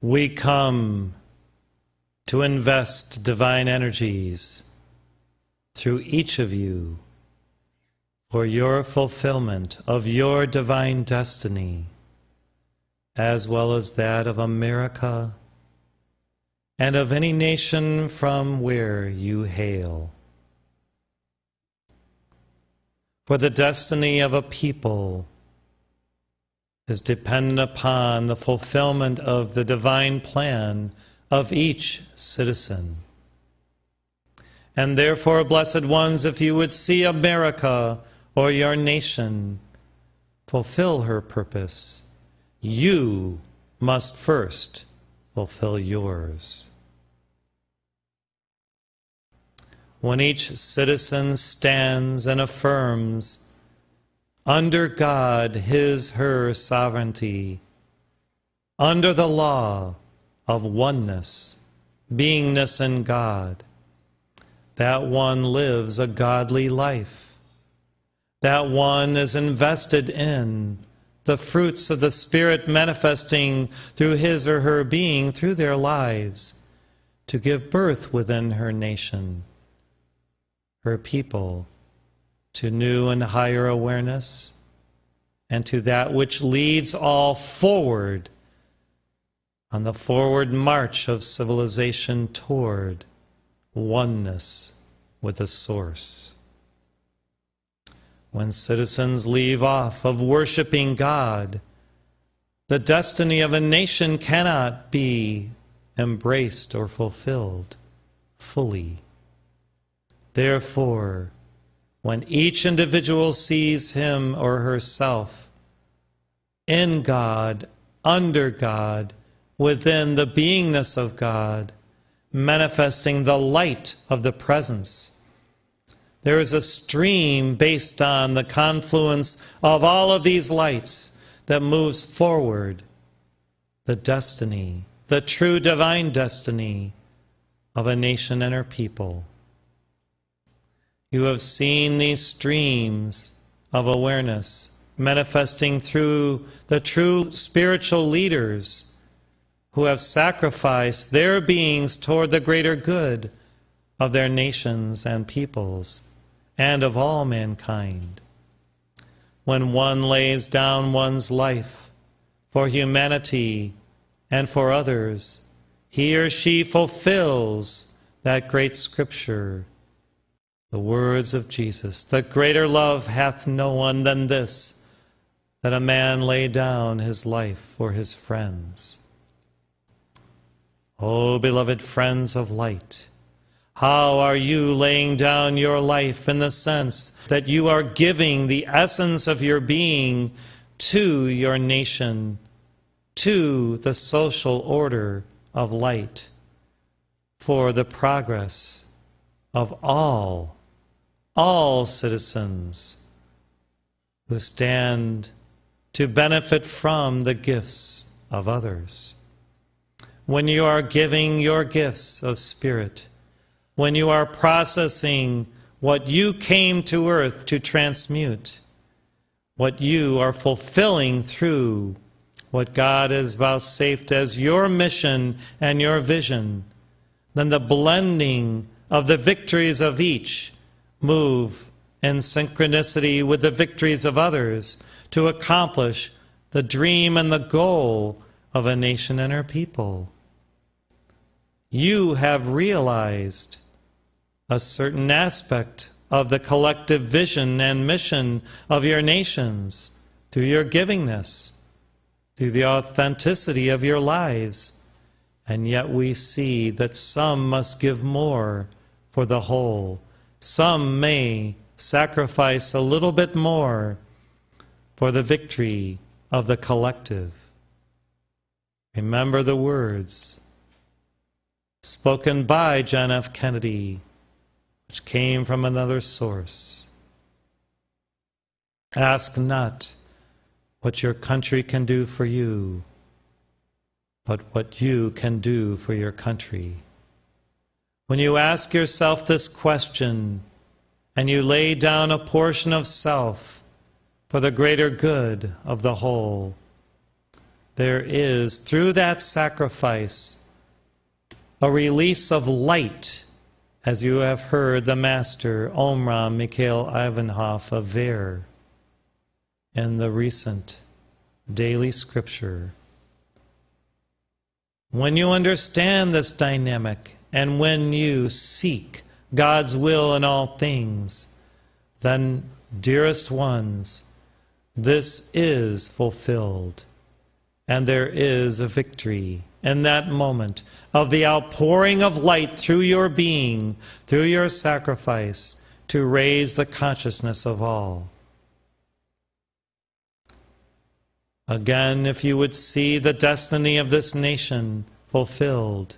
We come to invest divine energies through each of you for your fulfillment of your divine destiny, as well as that of America and of any nation from where you hail. For the destiny of a people is dependent upon the fulfillment of the divine plan of each citizen. And therefore, blessed ones, if you would see America or your nation fulfill her purpose, you must first fulfill yours. When each citizen stands and affirms under God his/her sovereignty, under the law of oneness, beingness in God, that one lives a godly life. That one is invested in the fruits of the Spirit manifesting through his or her being through their lives to give birth within her nation, her people, to new and higher awareness, and to that which leads all forward on the forward march of civilization toward oneness with the Source. When citizens leave off of worshiping God, the destiny of a nation cannot be embraced or fulfilled fully. Therefore, when each individual sees him or herself in God, under God, within the beingness of God, manifesting the light of the presence, there is a stream based on the confluence of all of these lights that moves forward the destiny, the true divine destiny of a nation and her people. You have seen these streams of awareness manifesting through the true spiritual leaders who have sacrificed their beings toward the greater good of their nations and peoples and of all mankind. When one lays down one's life for humanity and for others, he or she fulfills that great scripture, the words of Jesus, "The greater love hath no one than this, that a man lay down his life for his friends." Oh, beloved friends of light, how are you laying down your life in the sense that you are giving the essence of your being to your nation, to the social order of light, for the progress of all citizens who stand to benefit from the gifts of others? When you are giving your gifts of spirit, when you are processing what you came to earth to transmute, what you are fulfilling through what God has vouchsafed as your mission and your vision, then the blending of the victories of each move in synchronicity with the victories of others to accomplish the dream and the goal of a nation and her people. You have realized a certain aspect of the collective vision and mission of your nations through your givingness, through the authenticity of your lives, and yet we see that some must give more for the whole. Some may sacrifice a little bit more for the victory of the collective. Remember the words spoken by John F. Kennedy, which came from another source. Ask not what your country can do for you, but what you can do for your country. When you ask yourself this question, and you lay down a portion of self for the greater good of the whole, there is, through that sacrifice, a release of light, as you have heard the Master, Omraam Mikhail Ivanhoff, aver in the recent daily scripture. When you understand this dynamic, and when you seek God's will in all things, then, dearest ones, this is fulfilled, and there is a victory in that moment of the outpouring of light through your being, through your sacrifice, to raise the consciousness of all. Again, if you would see the destiny of this nation fulfilled,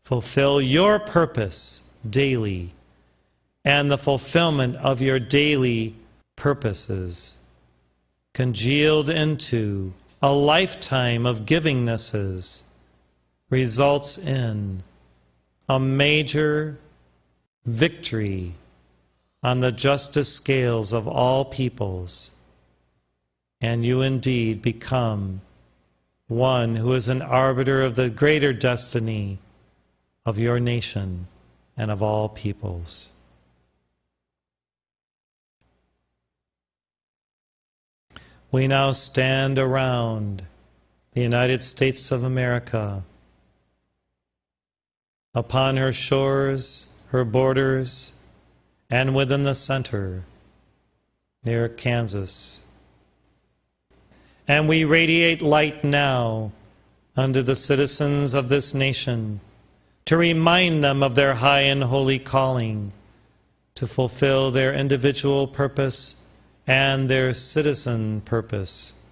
fulfill your purpose daily, and the fulfillment of your daily purposes, congealed into a lifetime of givingnesses, results in a major victory on the justice scales of all peoples, and you indeed become one who is an arbiter of the greater destiny of your nation and of all peoples. We now stand around the United States of America, upon her shores, her borders, and within the center, near Kansas. And we radiate light now unto the citizens of this nation, to remind them of their high and holy calling, to fulfill their individual purpose and their citizen purpose,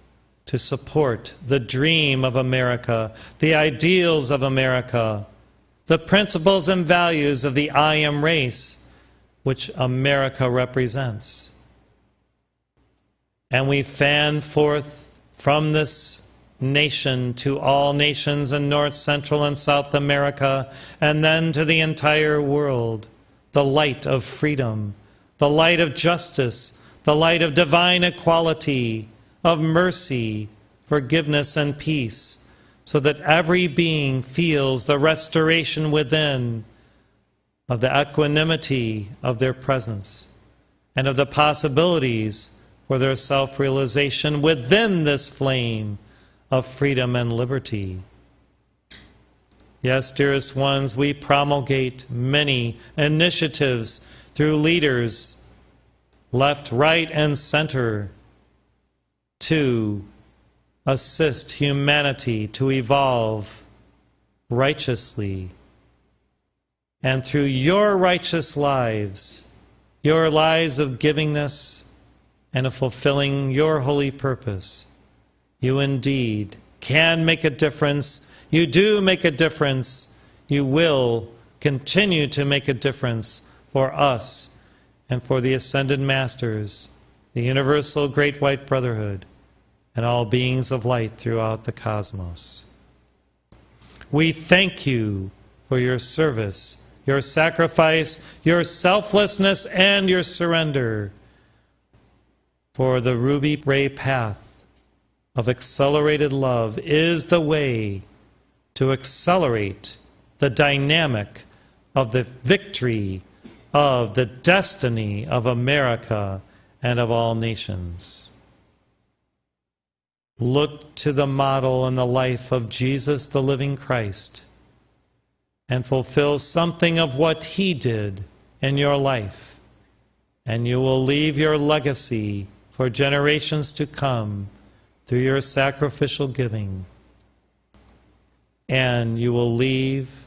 to support the dream of America, the ideals of America, the principles and values of the I Am race, which America represents. And we fan forth from this nation to all nations in North, Central, and South America, and then to the entire world, the light of freedom, the light of justice, the light of divine equality, of mercy, forgiveness, and peace, so that every being feels the restoration within of the equanimity of their presence and of the possibilities for their self-realization within this flame of freedom and liberty. Yes, dearest ones, we promulgate many initiatives through leaders, left, right, and center, to assist humanity to evolve righteously. And through your righteous lives, your lives of givingness and of fulfilling your holy purpose, you indeed can make a difference. You do make a difference. You will continue to make a difference for us and for the Ascended Masters, the Universal Great White Brotherhood, and all beings of light throughout the cosmos. We thank you for your service, your sacrifice, your selflessness, and your surrender. For the ruby ray path of accelerated love is the way to accelerate the dynamic of the victory of the destiny of America and of all nations. Look to the model and the life of Jesus, the living Christ, and fulfill something of what he did in your life, and you will leave your legacy for generations to come through your sacrificial giving. And you will leave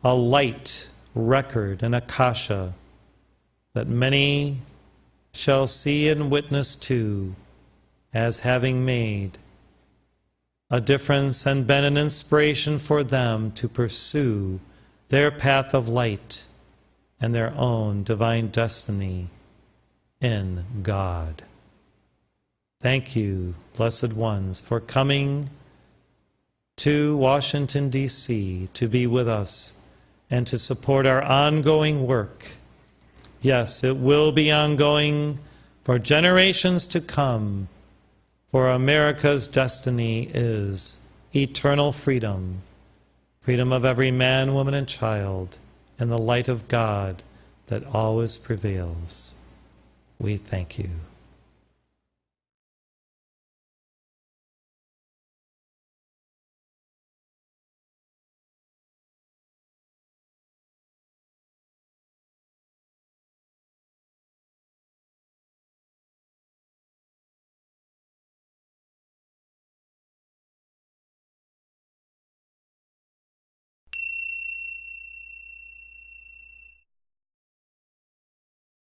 a light record, an akasha, that many shall see and witness to as having made a difference and been an inspiration for them to pursue their path of light and their own divine destiny in God. Thank you, blessed ones, for coming to Washington, D.C. to be with us and to support our ongoing work. Yes, it will be ongoing for generations to come, For America's destiny is eternal freedom, freedom of every man, woman, and child, in the light of God that always prevails. We thank you.